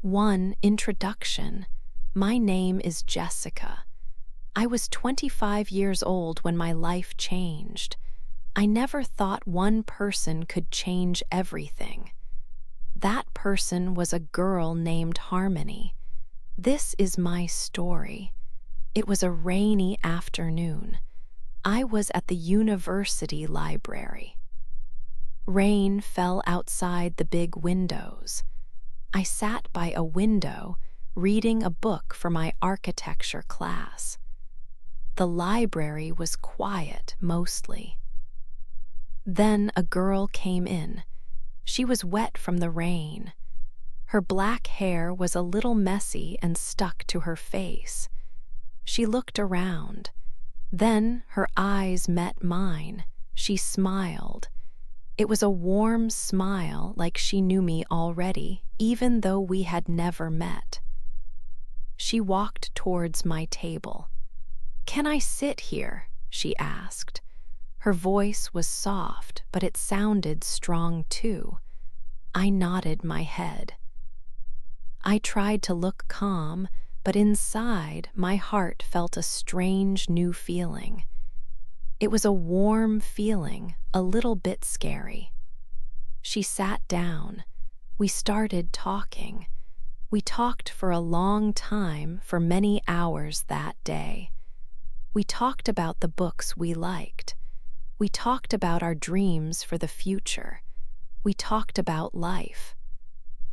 1. Introduction. My name is Jessica. I was 25 years old when my life changed. I never thought one person could change everything. That person was a girl named Harmony. This is my story. It was a rainy afternoon. I was at the university library. Rain fell outside the big windows. I sat by a window, reading a book for my architecture class. The library was quiet mostly. Then a girl came in. She was wet from the rain. Her black hair was a little messy and stuck to her face. She looked around. Then her eyes met mine. She smiled. It was a warm smile, like she knew me already, even though we had never met. She walked towards my table. "Can I sit here?" she asked. Her voice was soft, but it sounded strong too. I nodded my head. I tried to look calm, but inside my heart felt a strange new feeling. It was a warm feeling, a little bit scary. She sat down. We started talking. We talked for a long time, for many hours that day. We talked about the books we liked. We talked about our dreams for the future. We talked about life.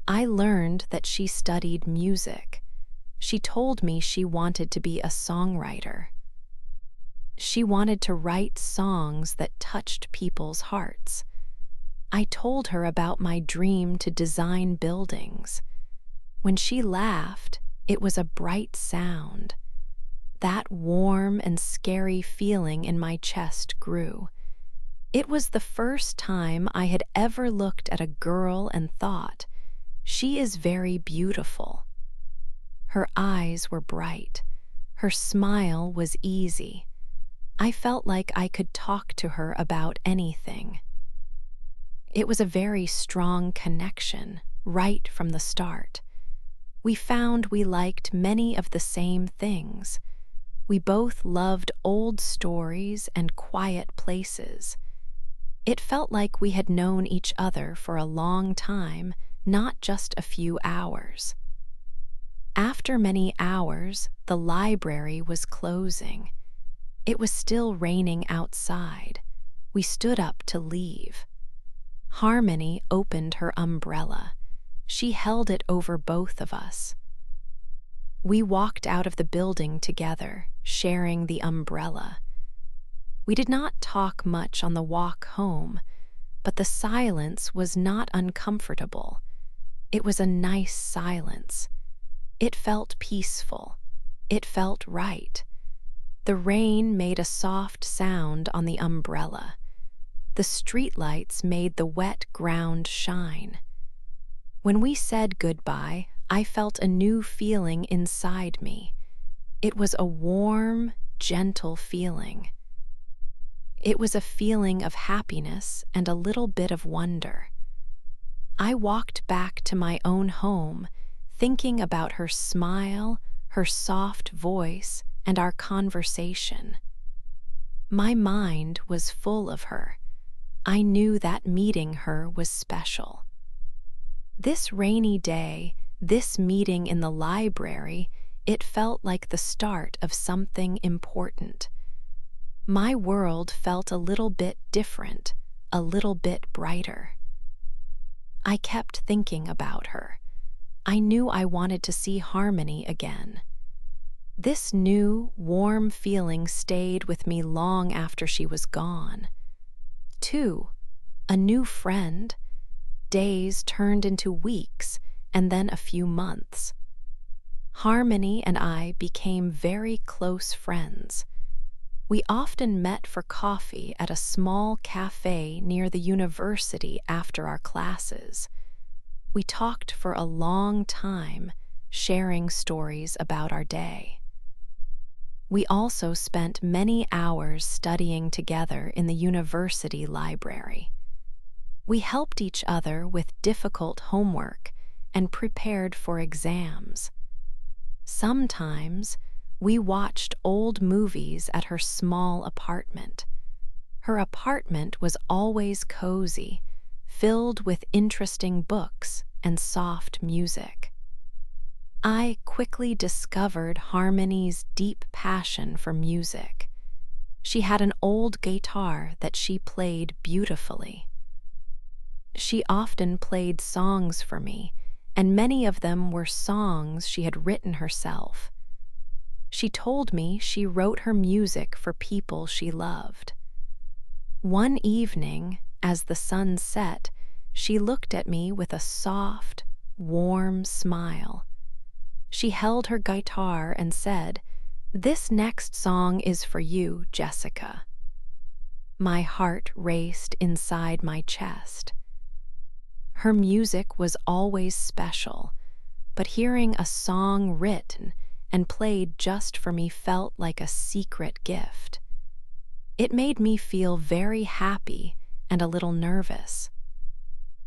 I learned that she studied music. She told me she wanted to be a songwriter. She wanted to write songs that touched people's hearts. I told her about my dream to design buildings. When she laughed, it was a bright sound. That warm and scary feeling in my chest grew. It was the first time I had ever looked at a girl and thought, "She is very beautiful." Her eyes were bright. Her smile was easy. I felt like I could talk to her about anything. It was a very strong connection, right from the start. We found we liked many of the same things. We both loved old stories and quiet places. It felt like we had known each other for a long time, not just a few hours. After many hours, the library was closing. It was still raining outside. We stood up to leave. Harmony opened her umbrella. She held it over both of us. We walked out of the building together, sharing the umbrella. We did not talk much on the walk home, but the silence was not uncomfortable. It was a nice silence. It felt peaceful. It felt right. The rain made a soft sound on the umbrella. The streetlights made the wet ground shine. When we said goodbye, I felt a new feeling inside me. It was a warm, gentle feeling. It was a feeling of happiness and a little bit of wonder. I walked back to my own home, thinking about her smile, her soft voice, and our conversation. My mind was full of her. I knew that meeting her was special. This rainy day, this meeting in the library, it felt like the start of something important. My world felt a little bit different, a little bit brighter. I kept thinking about her. I knew I wanted to see Harmony again. This new, warm feeling stayed with me long after she was gone. 2. A new friend. Days turned into weeks, and then a few months. Harmony and I became very close friends. We often met for coffee at a small cafe near the university after our classes. We talked for a long time, sharing stories about our day. We also spent many hours studying together in the university library. We helped each other with difficult homework and prepared for exams. Sometimes we watched old movies at her small apartment. Her apartment was always cozy, filled with interesting books and soft music. I quickly discovered Harmony's deep passion for music. She had an old guitar that she played beautifully. She often played songs for me, and many of them were songs she had written herself. She told me she wrote her music for people she loved. One evening, as the sun set, she looked at me with a soft, warm smile. She held her guitar and said, "This next song is for you, Jessica." My heart raced inside my chest. Her music was always special, but hearing a song written and played just for me felt like a secret gift. It made me feel very happy and a little nervous.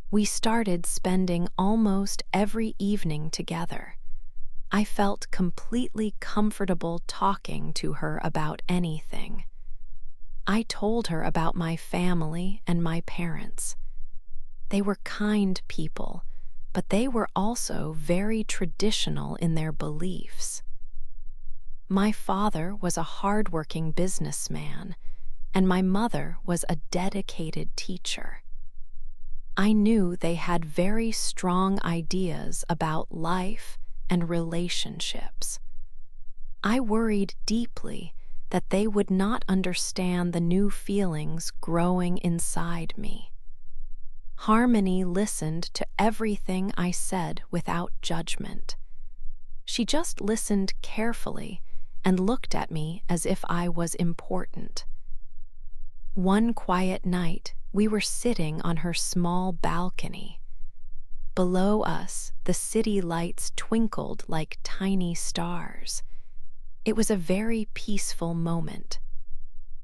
We started spending almost every evening together. I felt completely comfortable talking to her about anything. I told her about my family and my parents. They were kind people, but they were also very traditional in their beliefs. My father was a hardworking businessman, and my mother was a dedicated teacher. I knew they had very strong ideas about life and relationships. I worried deeply that they would not understand the new feelings growing inside me. Harmony listened to everything I said without judgment. She just listened carefully and looked at me as if I was important. One quiet night, we were sitting on her small balcony. Below us, the city lights twinkled like tiny stars. It was a very peaceful moment.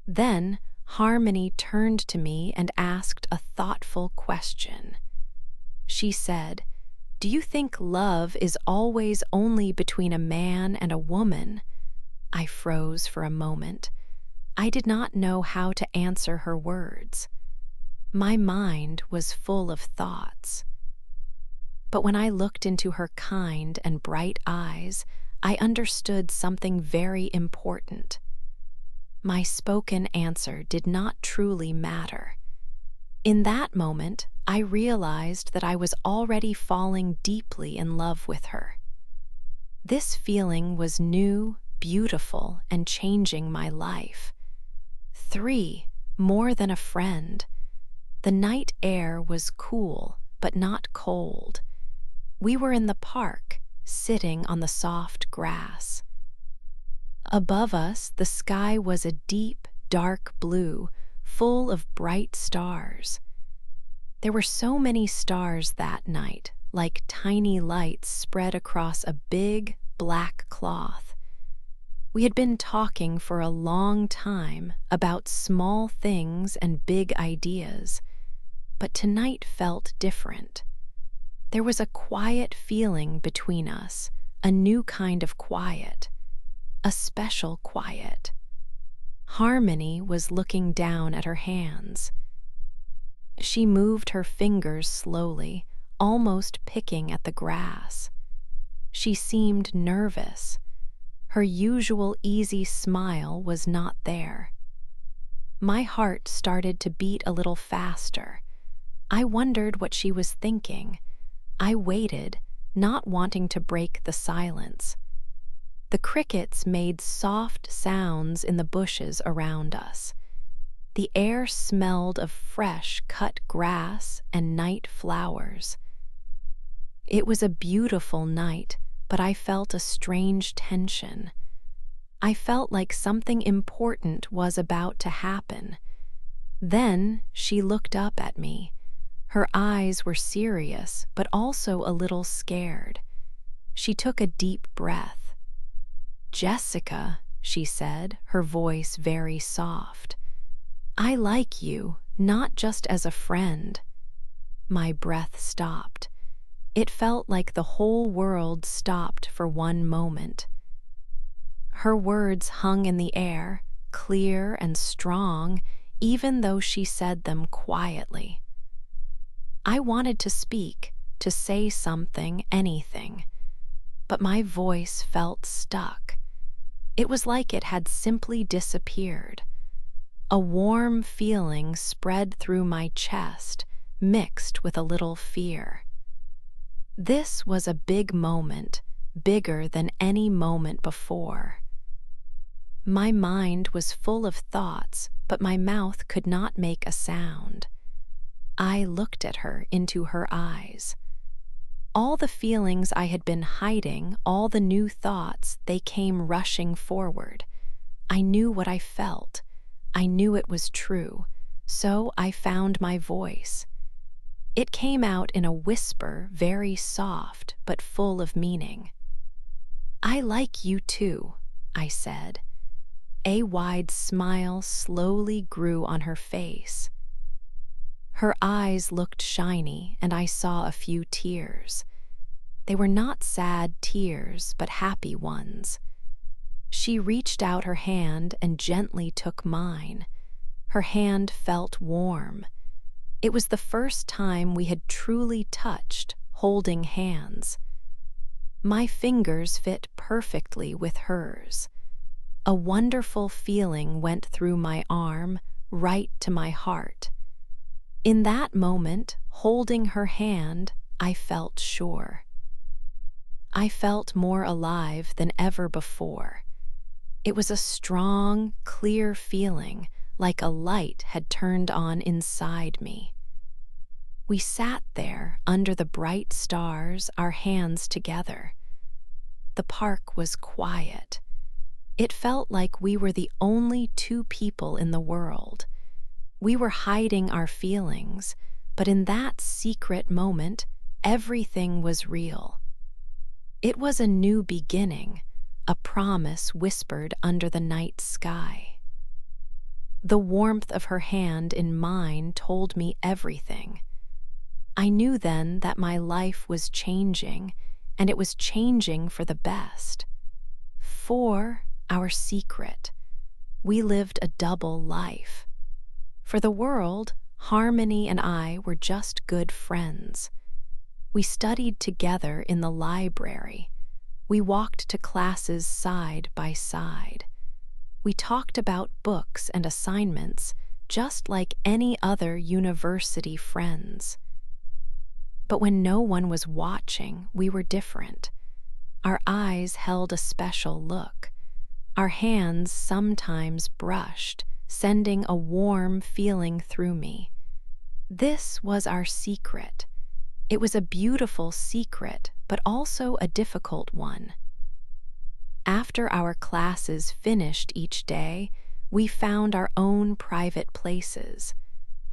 Then, Harmony turned to me and asked a thoughtful question. She said, "Do you think love is always only between a man and a woman?" I froze for a moment. I did not know how to answer her words. My mind was full of thoughts. But when I looked into her kind and bright eyes, I understood something very important. My spoken answer did not truly matter. In that moment, I realized that I was already falling deeply in love with her. This feeling was new, beautiful, and changing my life. 3, more than a friend. The night air was cool, but not cold. We were in the park, sitting on the soft grass. Above us, the sky was a deep, dark blue, full of bright stars. There were so many stars that night, like tiny lights spread across a big, black cloth. We had been talking for a long time about small things and big ideas, but tonight felt different. There was a quiet feeling between us, a new kind of quiet, a special quiet. Harmony was looking down at her hands. She moved her fingers slowly, almost picking at the grass. She seemed nervous. Her usual easy smile was not there. My heart started to beat a little faster. I wondered what she was thinking. I waited, not wanting to break the silence. The crickets made soft sounds in the bushes around us. The air smelled of fresh cut grass and night flowers. It was a beautiful night, but I felt a strange tension. I felt like something important was about to happen. Then she looked up at me. Her eyes were serious, but also a little scared. She took a deep breath. "Jessica," she said, her voice very soft. "I like you, not just as a friend." My breath stopped. It felt like the whole world stopped for one moment. Her words hung in the air, clear and strong, even though she said them quietly. I wanted to speak, to say something, anything, but my voice felt stuck. It was like it had simply disappeared. A warm feeling spread through my chest, mixed with a little fear. This was a big moment, bigger than any moment before. My mind was full of thoughts, but my mouth could not make a sound. I looked at her, into her eyes. All the feelings I had been hiding, all the new thoughts, they came rushing forward. I knew what I felt. I knew it was true. So I found my voice. It came out in a whisper, very soft, but full of meaning. "I like you too," I said. A wide smile slowly grew on her face. Her eyes looked shiny, and I saw a few tears. They were not sad tears, but happy ones. She reached out her hand and gently took mine. Her hand felt warm. It was the first time we had truly touched, holding hands. My fingers fit perfectly with hers. A wonderful feeling went through my arm, right to my heart. In that moment, holding her hand, I felt sure. I felt more alive than ever before. It was a strong, clear feeling, like a light had turned on inside me. We sat there under the bright stars, our hands together. The park was quiet. It felt like we were the only two people in the world. We were hiding our feelings, but in that secret moment, everything was real. It was a new beginning, a promise whispered under the night sky. The warmth of her hand in mine told me everything. I knew then that my life was changing, and it was changing for the best. For our secret, we lived a double life. For the world, Harmony and I were just good friends. We studied together in the library. We walked to classes side by side. We talked about books and assignments, just like any other university friends. But when no one was watching, we were different. Our eyes held a special look. Our hands sometimes brushed, sending a warm feeling through me. This was our secret. It was a beautiful secret, but also a difficult one. After our classes finished each day, we found our own private places.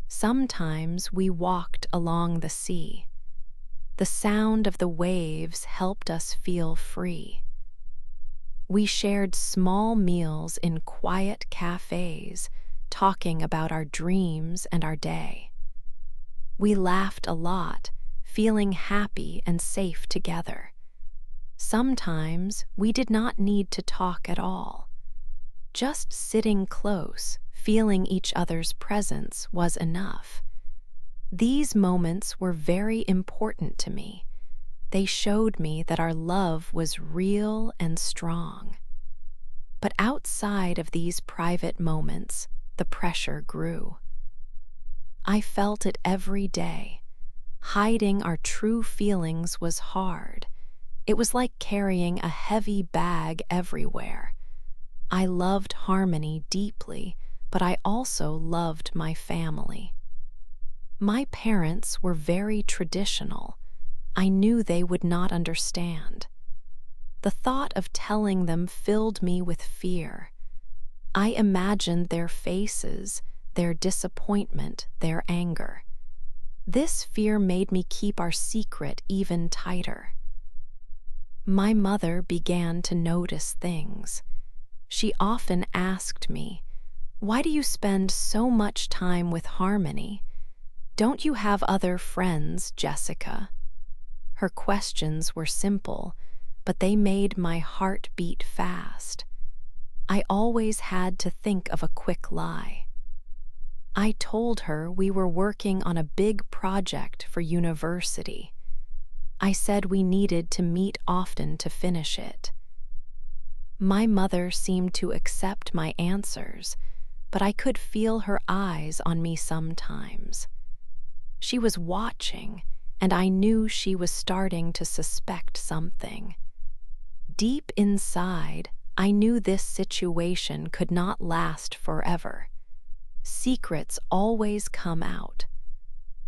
Sometimes we walked along the sea. The sound of the waves helped us feel free. We shared small meals in quiet cafes, talking about our dreams and our day. We laughed a lot, feeling happy and safe together. Sometimes we did not need to talk at all. Just sitting close, feeling each other's presence was enough. These moments were very important to me. They showed me that our love was real and strong. But outside of these private moments, the pressure grew. I felt it every day. Hiding our true feelings was hard. It was like carrying a heavy bag everywhere. I loved Harmony deeply, but I also loved my family. My parents were very traditional. I knew they would not understand. The thought of telling them filled me with fear. I imagined their faces, their disappointment, their anger. This fear made me keep our secret even tighter. My mother began to notice things. She often asked me, "Why do you spend so much time with Harmony? Don't you have other friends, Jessica?" Her questions were simple, but they made my heart beat fast. I always had to think of a quick lie. I told her we were working on a big project for university. I said we needed to meet often to finish it. My mother seemed to accept my answers, but I could feel her eyes on me sometimes. She was watching, and I knew she was starting to suspect something. Deep inside, I knew this situation could not last forever. Secrets always come out.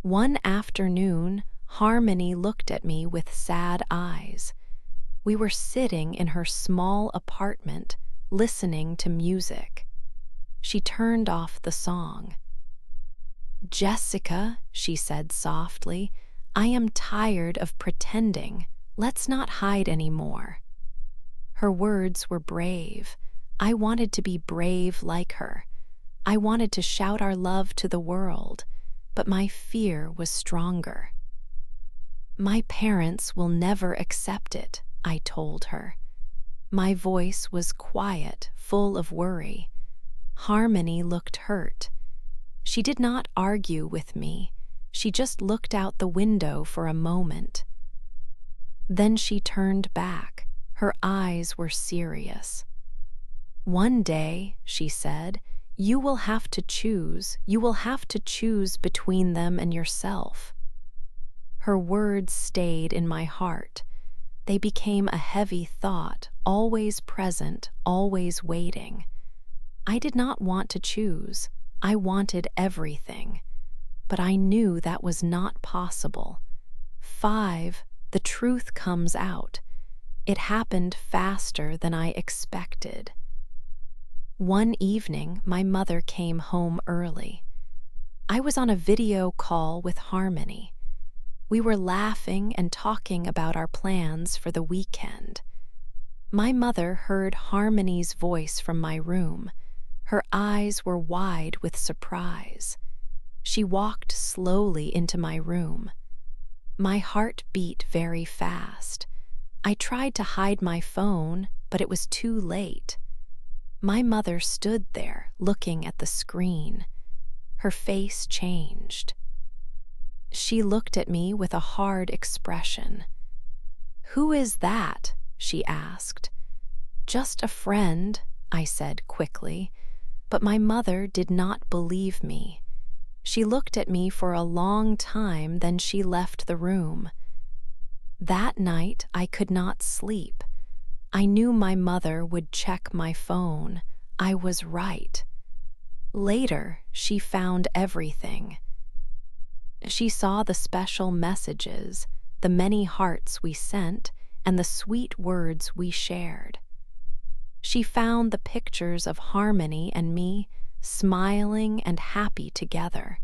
One afternoon, Harmony looked at me with sad eyes. We were sitting in her small apartment, listening to music. She turned off the song. "Jessica," she said softly, "I am tired of pretending. Let's not hide anymore." Her words were brave. I wanted to be brave like her. I wanted to shout our love to the world, but my fear was stronger. "My parents will never accept it," I told her. My voice was quiet, full of worry. Harmony looked hurt. She did not argue with me. She just looked out the window for a moment. Then she turned back. Her eyes were serious. "One day," she said, "you will have to choose. You will have to choose between them and yourself." Her words stayed in my heart. They became a heavy thought, always present, always waiting. I did not want to choose. I wanted everything. But I knew that was not possible. 5. The truth comes out. It happened faster than I expected. One evening, my mother came home early. I was on a video call with Harmony. We were laughing and talking about our plans for the weekend. My mother heard Harmony's voice from my room. Her eyes were wide with surprise. She walked slowly into my room. My heart beat very fast. I tried to hide my phone, but it was too late. My mother stood there, looking at the screen. Her face changed. She looked at me with a hard expression. "Who is that?" she asked. "Just a friend," I said quickly, but my mother did not believe me. She looked at me for a long time, then she left the room. That night, I could not sleep. I knew my mother would check my phone. I was right. Later, she found everything. She saw the special messages, the many hearts we sent, and the sweet words we shared. She found the pictures of Harmony and me, smiling and happy together.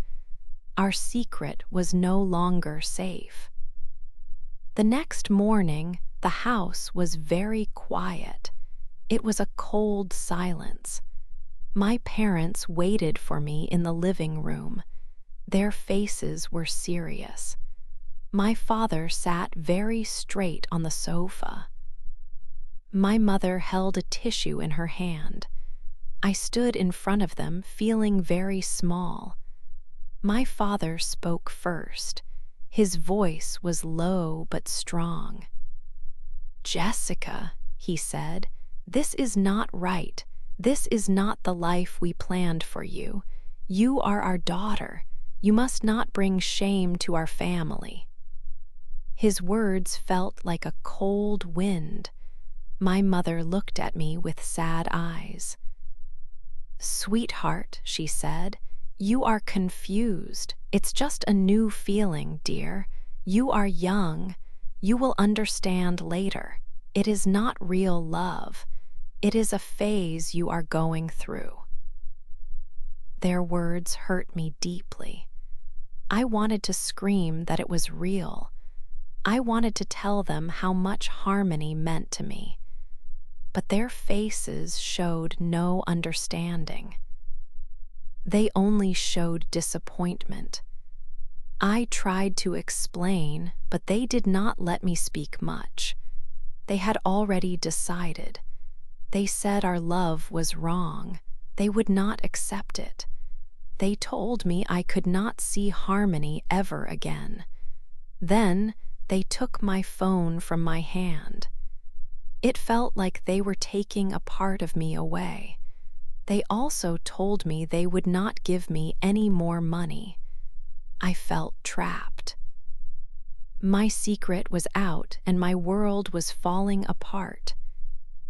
Our secret was no longer safe. The next morning, the house was very quiet. It was a cold silence. My parents waited for me in the living room. Their faces were serious. My father sat very straight on the sofa. My mother held a tissue in her hand. I stood in front of them, feeling very small. My father spoke first. His voice was low but strong. "Jessica," he said, "this is not right. This is not the life we planned for you. You are our daughter. You must not bring shame to our family." His words felt like a cold wind. My mother looked at me with sad eyes. "Sweetheart," she said, "you are confused. It's just a new feeling, dear. You are young. You will understand later. It is not real love. It is a phase you are going through." Their words hurt me deeply. I wanted to scream that it was real. I wanted to tell them how much Harmony meant to me. But their faces showed no understanding. They only showed disappointment. I tried to explain, but they did not let me speak much. They had already decided. They said our love was wrong. They would not accept it. They told me I could not see Harmony ever again. Then they took my phone from my hand. It felt like they were taking a part of me away. They also told me they would not give me any more money. I felt trapped. My secret was out and my world was falling apart.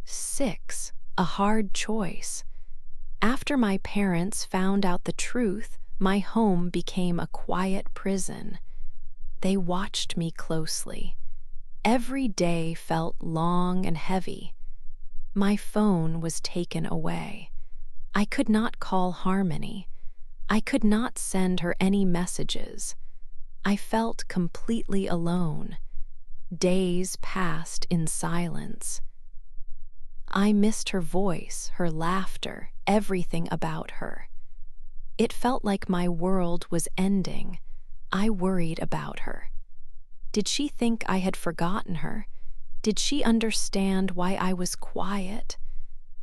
6. A hard choice. After my parents found out the truth, my home became a quiet prison. They watched me closely. Every day felt long and heavy. My phone was taken away. I could not call Harmony. I could not send her any messages. I felt completely alone. Days passed in silence. I missed her voice, her laughter, everything about her. It felt like my world was ending. I worried about her. Did she think I had forgotten her? Did she understand why I was quiet?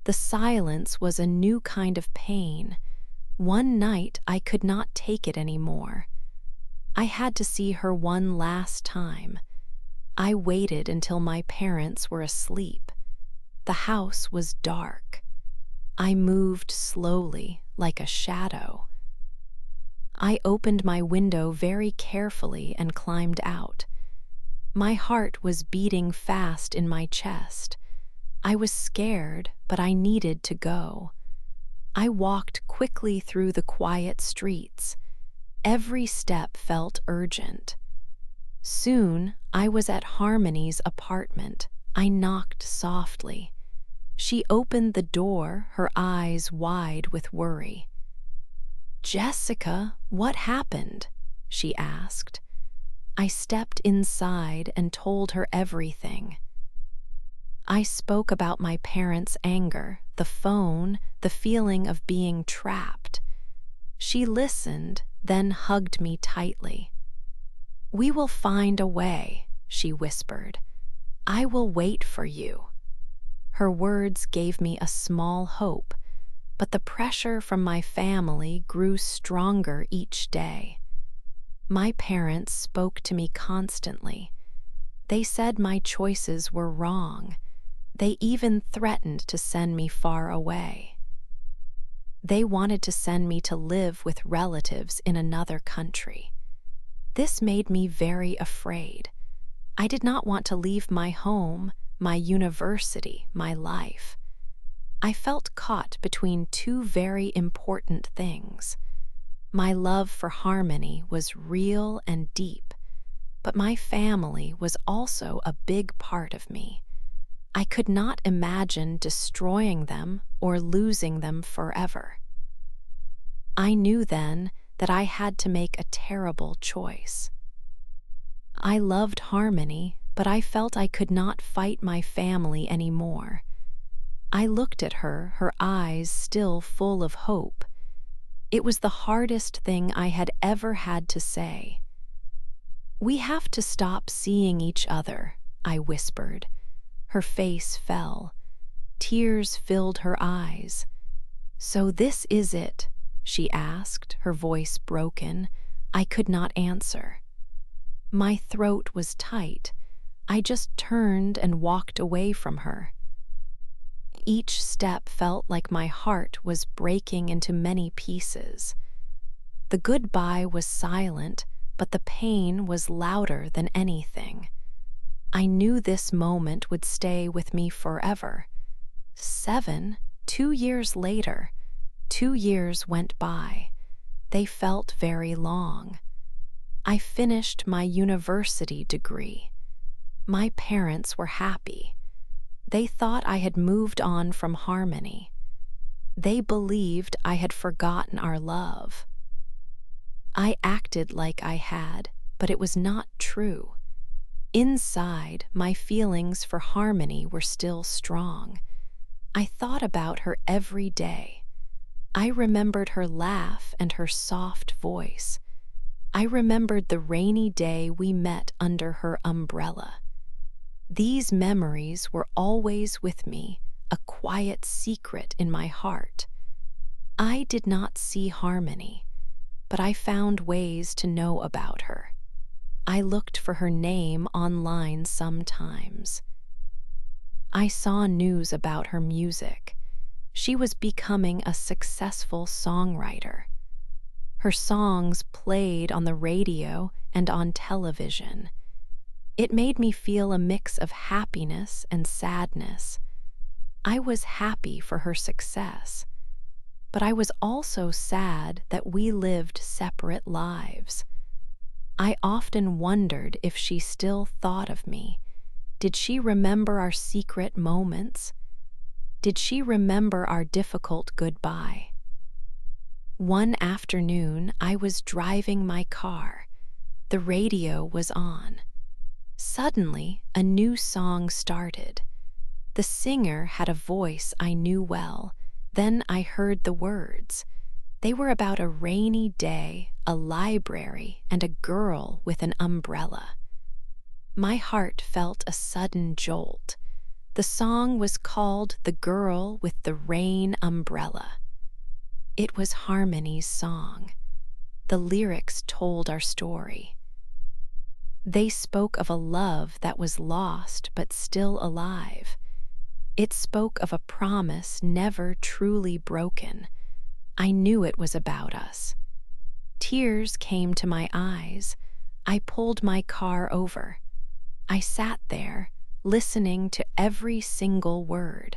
The silence was a new kind of pain. One night I could not take it anymore. I had to see her one last time. I waited until my parents were asleep. The house was dark. I moved slowly, like a shadow. I opened my window very carefully and climbed out. My heart was beating fast in my chest. I was scared, but I needed to go. I walked quickly through the quiet streets. Every step felt urgent. Soon, I was at Harmony's apartment. I knocked softly. She opened the door, her eyes wide with worry. "Jessica, what happened?" she asked. I stepped inside and told her everything. I spoke about my parents' anger, the phone, the feeling of being trapped. She listened, then hugged me tightly. "We will find a way," she whispered. "I will wait for you." Her words gave me a small hope, but the pressure from my family grew stronger each day. My parents spoke to me constantly. They said my choices were wrong. They even threatened to send me far away. They wanted to send me to live with relatives in another country. This made me very afraid. I did not want to leave my home, my university, my life. I felt caught between two very important things. My love for Harmony was real and deep, but my family was also a big part of me. I could not imagine destroying them or losing them forever. I knew then that I had to make a terrible choice. I loved Harmony, but I felt I could not fight my family anymore. I looked at her, her eyes still full of hope. It was the hardest thing I had ever had to say. "We have to stop seeing each other," I whispered. Her face fell. Tears filled her eyes. "So this is it?" she asked, her voice broken. I could not answer. My throat was tight. I just turned and walked away from her. Each step felt like my heart was breaking into many pieces. The goodbye was silent, but the pain was louder than anything. I knew this moment would stay with me forever. 2 years later, 2 years went by. They felt very long. I finished my university degree. My parents were happy. They thought I had moved on from Harmony. They believed I had forgotten our love. I acted like I had, but it was not true. Inside, my feelings for Harmony were still strong. I thought about her every day. I remembered her laugh and her soft voice. I remembered the rainy day we met under her umbrella. These memories were always with me, a quiet secret in my heart. I did not see Harmony, but I found ways to know about her. I looked for her name online sometimes. I saw news about her music. She was becoming a successful songwriter. Her songs played on the radio and on television. It made me feel a mix of happiness and sadness. I was happy for her success, but I was also sad that we lived separate lives. I often wondered if she still thought of me. Did she remember our secret moments? Did she remember our difficult goodbye? One afternoon, I was driving my car. The radio was on. Suddenly, a new song started. The singer had a voice I knew well. Then I heard the words. They were about a rainy day, a library, and a girl with an umbrella. My heart felt a sudden jolt. The song was called "The Girl with the Rain Umbrella." It was Harmony's song. The lyrics told our story. They spoke of a love that was lost but still alive. It spoke of a promise never truly broken. I knew it was about us. Tears came to my eyes. I pulled my car over. I sat there, listening to every single word.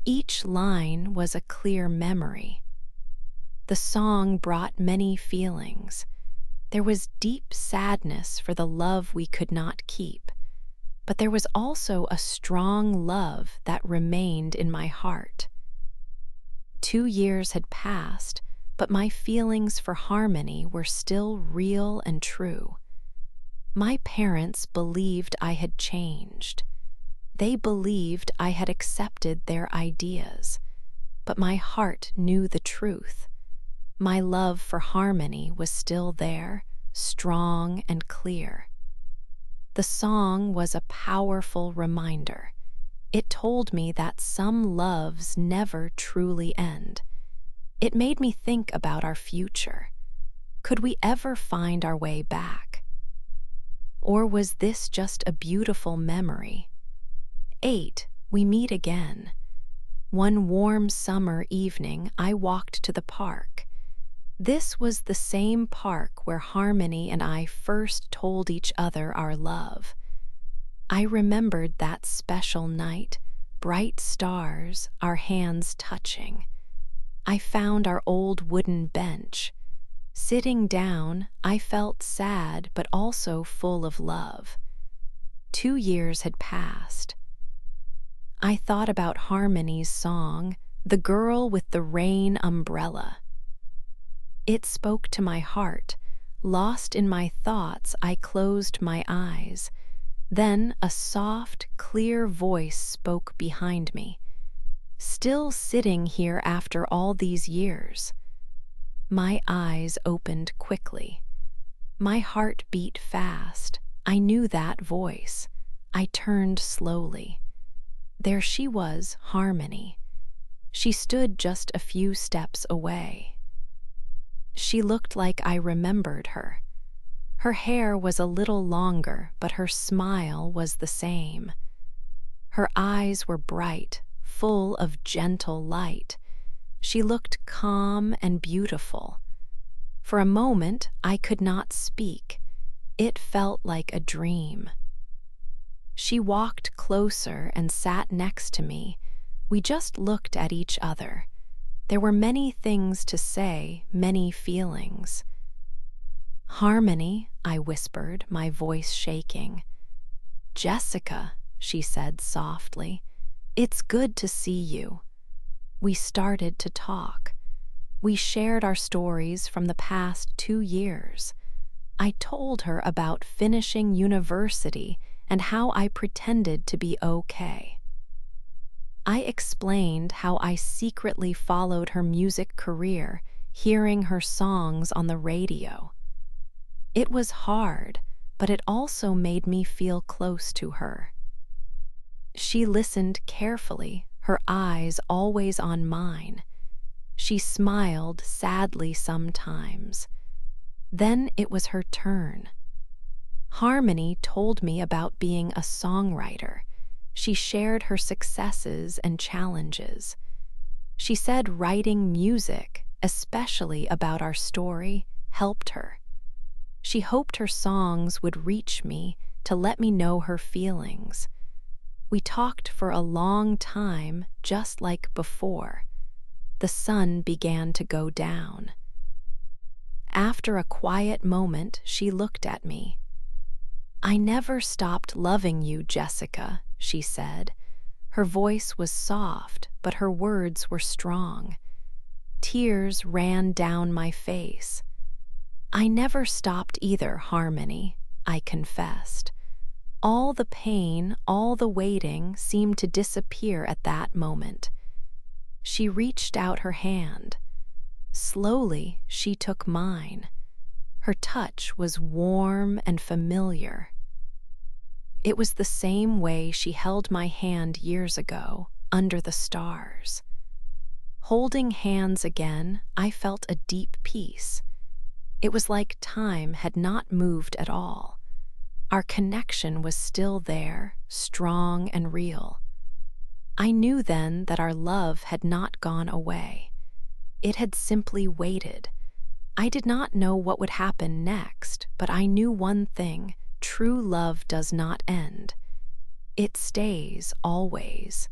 Each line was a clear memory. The song brought many feelings. There was deep sadness for the love we could not keep, but there was also a strong love that remained in my heart. 2 years had passed, but my feelings for Harmony were still real and true. My parents believed I had changed. They believed I had accepted their ideas, but my heart knew the truth. My love for Harmony was still there, strong and clear. The song was a powerful reminder. It told me that some loves never truly end. It made me think about our future. Could we ever find our way back? Or was this just a beautiful memory? 8. We meet again. One warm summer evening, I walked to the park. This was the same park where Harmony and I first told each other our love. I remembered that special night, bright stars, our hands touching. I found our old wooden bench. Sitting down, I felt sad but also full of love. 2 years had passed. I thought about Harmony's song, "The Girl with the Rain Umbrella." It spoke to my heart. Lost in my thoughts, I closed my eyes. Then a soft, clear voice spoke behind me. "Still sitting here after all these years?" My eyes opened quickly. My heart beat fast. I knew that voice. I turned slowly. There she was, Harmony. She stood just a few steps away. She looked like I remembered her. Her hair was a little longer, but her smile was the same. Her eyes were bright, full of gentle light. She looked calm and beautiful. For a moment, I could not speak. It felt like a dream. She walked closer and sat next to me. We just looked at each other. There were many things to say, many feelings. "Harmony," I whispered, my voice shaking. "Jessica," she said softly, "it's good to see you." We started to talk. We shared our stories from the past 2 years. I told her about finishing university and how I pretended to be okay. I explained how I secretly followed her music career, hearing her songs on the radio. It was hard, but it also made me feel close to her. She listened carefully, her eyes always on mine. She smiled sadly sometimes. Then it was her turn. Harmony told me about being a songwriter. She shared her successes and challenges. She said writing music, especially about our story, helped her. She hoped her songs would reach me to let me know her feelings. We talked for a long time, just like before. The sun began to go down. After a quiet moment, she looked at me. "I never stopped loving you, Jessica," she said. Her voice was soft, but her words were strong. Tears ran down my face. "I never stopped either, Harmony," I confessed. All the pain, all the waiting seemed to disappear at that moment. She reached out her hand. Slowly, she took mine. Her touch was warm and familiar. It was the same way she held my hand years ago, under the stars. Holding hands again, I felt a deep peace. It was like time had not moved at all. Our connection was still there, strong and real. I knew then that our love had not gone away. It had simply waited. I did not know what would happen next, but I knew one thing: true love does not end. It stays always.